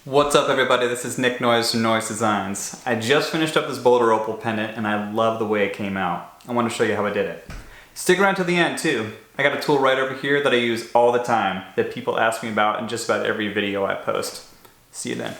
What's up everybody, this is Nick Noyes from Noyes Designs. I just finished up this boulder opal pendant and I love the way it came out. I want to show you how I did it. Stick around to the end too. I got a tool right over here that I use all the time that people ask me about in just about every video I post. See you then.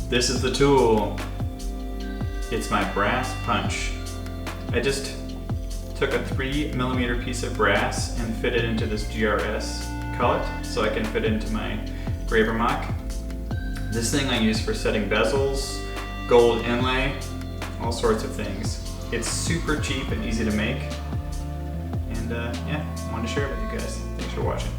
This is the tool. It's my brass punch. I just took a 3mm piece of brass and fit it into this GRS cullet so I can fit it into my graver mock. This thing I use for setting bezels, gold inlay, all sorts of things. It's super cheap and easy to make. And yeah, I wanted to share it with you guys. Thanks for watching.